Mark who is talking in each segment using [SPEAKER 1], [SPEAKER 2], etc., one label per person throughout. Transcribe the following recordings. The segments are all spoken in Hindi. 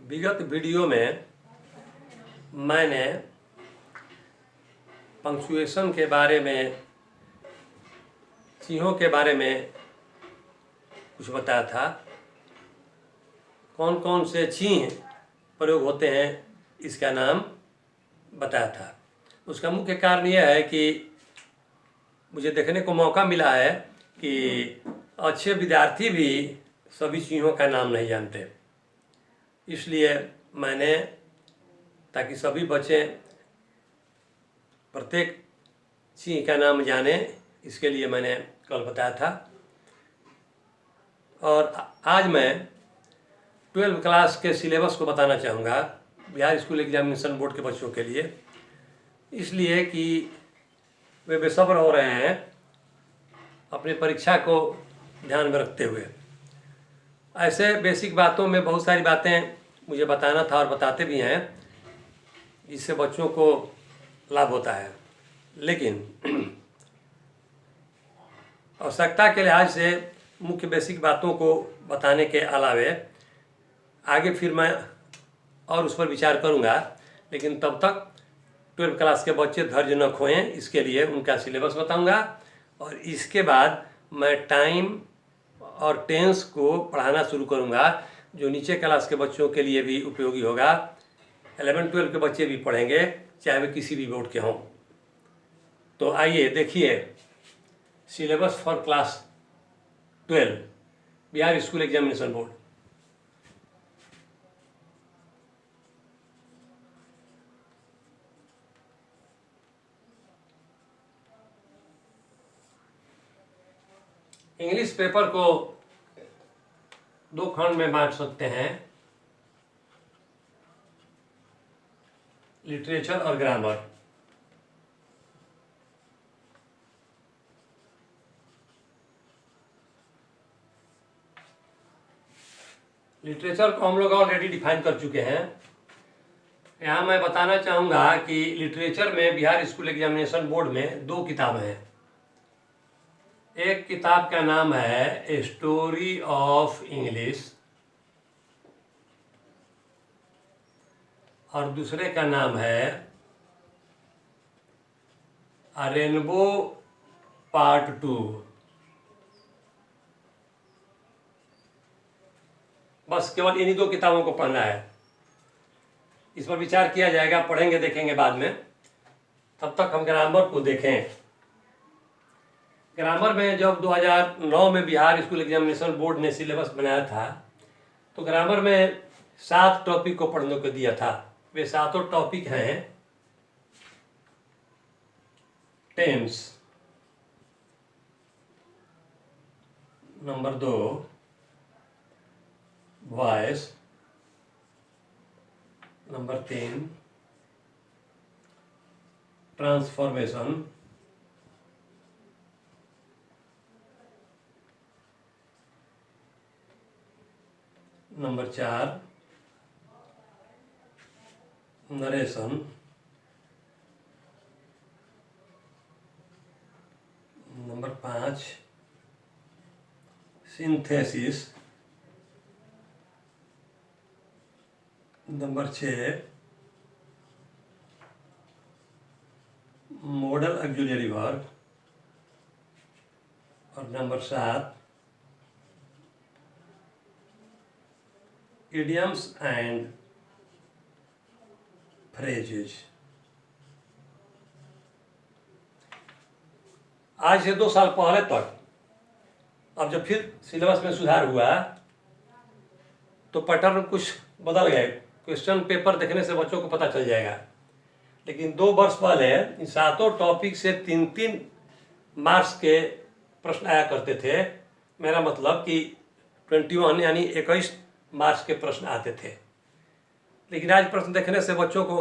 [SPEAKER 1] विगत वीडियो में मैंने पंक्चुएशन के बारे में, चिन्हों के बारे में कुछ बताया था। कौन कौन से चिन्ह प्रयोग होते हैं इसका नाम बताया था। उसका मुख्य कारण यह है कि मुझे देखने को मौका मिला है कि अच्छे विद्यार्थी भी सभी चिन्हों का नाम नहीं जानते। इसलिए मैंने, ताकि सभी बच्चे प्रत्येक चिन्ह का नाम जाने, इसके लिए मैंने कल बताया था। और आज मैं 12वीं क्लास के सिलेबस को बताना चाहूँगा बिहार स्कूल एग्जामिनेशन बोर्ड के बच्चों के लिए, इसलिए कि वे बेसब्र हो रहे हैं अपनी परीक्षा को ध्यान में रखते हुए। ऐसे बेसिक बातों में बहुत सारी बातें मुझे बताना था और बताते भी हैं, जिससे बच्चों को लाभ होता है। लेकिन आवश्यकता के लिहाज से मुख्य बेसिक बातों को बताने के अलावे आगे फिर मैं और उस पर विचार करूंगा। लेकिन तब तक 12वीं क्लास के बच्चे धैर्य न खोएं, इसके लिए उनका सिलेबस बताऊंगा और इसके बाद मैं टाइम और टेंस को पढ़ाना शुरू करूंगा, जो नीचे क्लास के बच्चों के लिए भी उपयोगी होगा। 11-12 के बच्चे भी पढ़ेंगे, चाहे वे किसी भी बोर्ड के हों। तो आइए देखिए syllabus for class 12 Bihar school examination board. English paper को दो खंड में बांट सकते हैं, लिटरेचर और ग्रामर। लिटरेचर को हम लोग ऑलरेडी डिफाइन कर चुके हैं। यहाँ मैं बताना चाहूँगा कि लिटरेचर में बिहार स्कूल एग्जामिनेशन बोर्ड में दो किताबें हैं। एक किताब का नाम है ए स्टोरी ऑफ इंग्लिश और दूसरे का नाम है अ रेनबो पार्ट 2। बस केवल इन्हीं दो किताबों को पढ़ना है। इस पर विचार किया जाएगा, पढ़ेंगे, देखेंगे बाद में। तब तक हम ग्रामर को देखें। ग्रामर में जब 2009 में बिहार स्कूल एग्जामिनेशन बोर्ड ने सिलेबस बनाया था, तो ग्रामर में 7 टॉपिक को पढ़ने को दिया था। वे 7 टॉपिक हैं: tense, number 2 voice, number 3 transformation, number 4 narration, number 5 synthesis, number 6 modal auxiliary verb और नंबर 7 idioms and phrases। आज से 2 साल पहले तक, अब जब फिर सिलेबस में सुधार हुआ तो पैटर्न कुछ बदल गए। क्वेश्चन पेपर देखने से बच्चों को पता चल जाएगा। लेकिन 2 वर्ष पहले इन 7 टॉपिक से 3-3 मार्क्स के प्रश्न आया करते थे। मेरा मतलब कि 21 यानी 21 मार्क्स के प्रश्न आते थे। लेकिन आज प्रश्न देखने से बच्चों को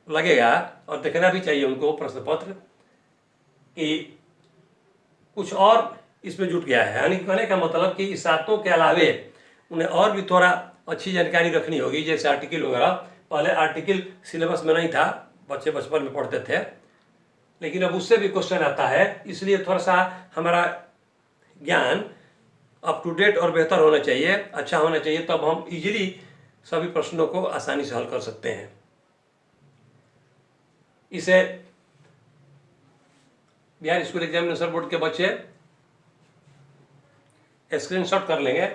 [SPEAKER 1] लगेगा, और देखना भी चाहिए उनको प्रश्न पत्र, कि कुछ और इसमें जुट गया है। यानी कहने का मतलब कि इस 7 के अलावे उन्हें और भी थोड़ा अच्छी जानकारी रखनी होगी, जैसे आर्टिकल वगैरह। पहले आर्टिकल सिलेबस में नहीं था, बच्चे बचपन में पढ़ते थे, लेकिन अब उससे भी क्वेश्चन आता है। इसलिए थोड़ा सा हमारा ज्ञान अप टू डेट और बेहतर होना चाहिए, अच्छा होना चाहिए, तब हम इजीली सभी प्रश्नों को आसानी से हल कर सकते हैं। इसे बिहार स्कूल एग्जामिनेशन बोर्ड के बच्चे स्क्रीनशॉट कर लेंगे।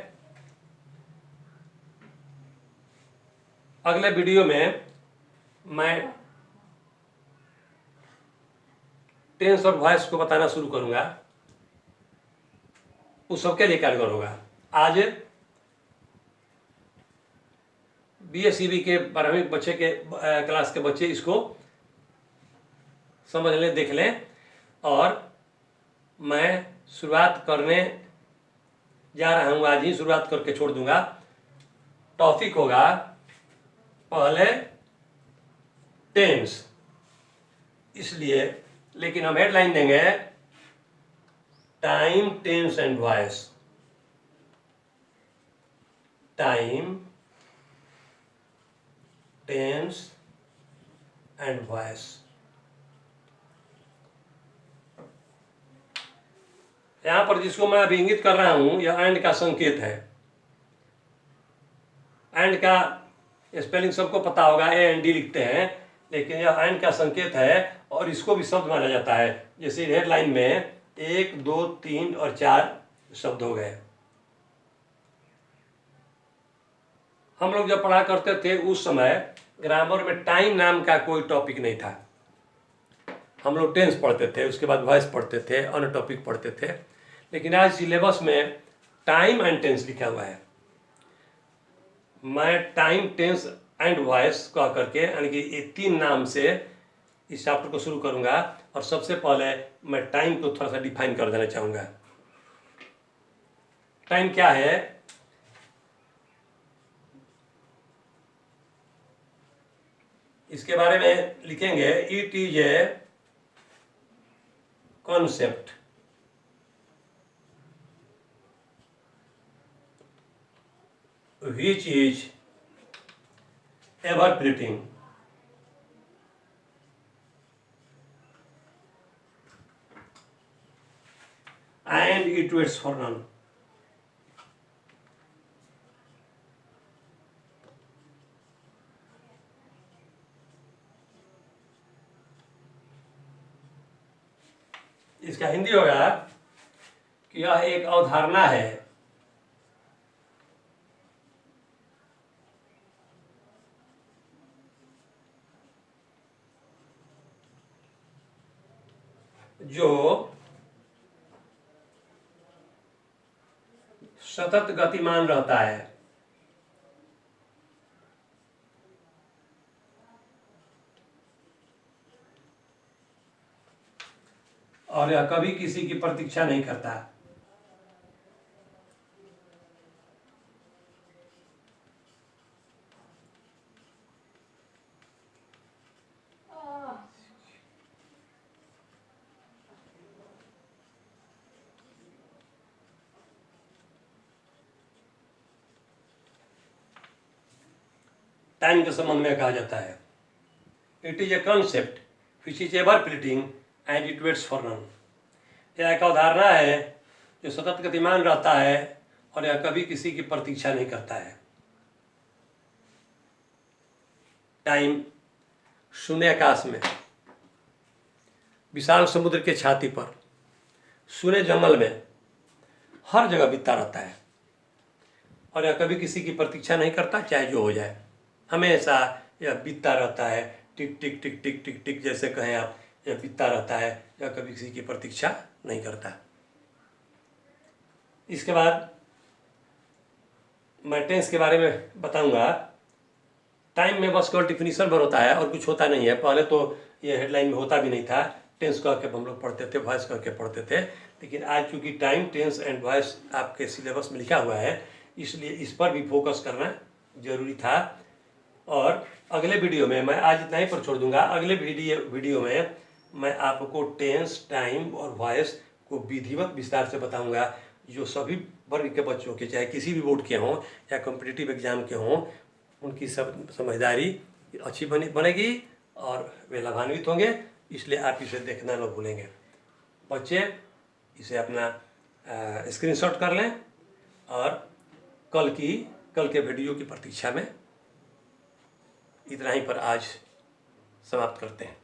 [SPEAKER 1] अगले वीडियो में मैं टेंस और वॉइस को बताना शुरू करूंगा, उस सबके लिए कारगर होगा। आज BSEB के 12वीं बच्चे के क्लास के बच्चे इसको समझ लें, देख लें। और मैं शुरुआत करने जा रहा हूँ, आज ही शुरुआत करके छोड़ दूंगा। टॉपिक होगा पहले टेंस, इसलिए लेकिन हम हेडलाइन देंगे time, tense and voice. Time, tense and voice. यहां पर जिसको मैं अभी इंगित कर रहा हूं, यह एंड का संकेत है। एंड का स्पेलिंग सबको पता होगा, AND लिखते हैं, लेकिन यह एंड का संकेत है और इसको भी शब्द माना जाता है। जैसे हेडलाइन में 1, 2, 3 और 4 शब्द हो गए। हम लोग जब पढ़ा करते थे उस समय ग्रामर में टाइम नाम का कोई टॉपिक नहीं था। हम लोग टेंस पढ़ते थे, उसके बाद वॉइस पढ़ते थे, अन्य टॉपिक पढ़ते थे। लेकिन आज सिलेबस में टाइम एंड टेंस लिखा हुआ है। मैं टाइम, टेंस एंड वॉइस कह करके, यानी कि ये 3 नाम से इस चैप्टर को शुरू करूंगा। और सबसे पहले मैं टाइम को थोड़ा सा डिफाइन कर देना चाहूँगा। टाइम क्या है? इसके बारे में लिखेंगे, it is a concept which is ever-fleeting and it waits for none. इसका हिंदी होगा कि यह एक अवधारणा है जो सतत गतिमान रहता है। और यह कभी किसी की प्रतीक्षा नहीं करता। टाइम के संबंध में कहा जाता है, it is a concept which is ever fleeting and it waits for none. यह एक अवधारणा है जो सतत गतिमान रहता है और यह कभी किसी की प्रतीक्षा नहीं करता है। टाइम शून्य आकाश में, विशाल समुद्र के छाती पर, सूने जंगल में, हर जगह बीतता रहता है और यह कभी किसी की प्रतीक्षा नहीं करता, चाहे जो हो जाए। हमेशा यह बीतता रहता है, टिक टिक टिक टिक टिक टिक जैसे कहें आप, यह बीतता रहता है, यह कभी किसी की प्रतीक्षा नहीं करता। इसके बाद मैं टेंस के बारे में बताऊंगा। टाइम में बस केवल डिफिनीशन भर होता है और कुछ होता नहीं है। पहले तो ये हेडलाइन में होता भी नहीं था, टेंस कह के हम लोग पढ़ते थे, वॉइस कह के पढ़ते थे। लेकिन आज चूँकि टाइम, टेंस एंड वॉइस आपके सिलेबस में लिखा हुआ है, इसलिए इस पर भी फोकस करना जरूरी था। और अगले वीडियो में मैं आज इतना ही पर छोड़ दूंगा। अगले वीडियो में मैं आपको टेंस, टाइम और वॉइस को विधिवत विस्तार से बताऊंगा, जो सभी वर्ग के बच्चों के, चाहे किसी भी बोर्ड के हों या कॉम्पिटिटिव एग्जाम के हों, उनकी सब समझदारी अच्छी बनेगी और वे लाभान्वित होंगे। इसलिए आप इसे देखना न भूलेंगे। बच्चे इसे अपना स्क्रीनशॉट कर लें और कल के वीडियो की प्रतीक्षा में इतना ही पर आज समाप्त करते हैं।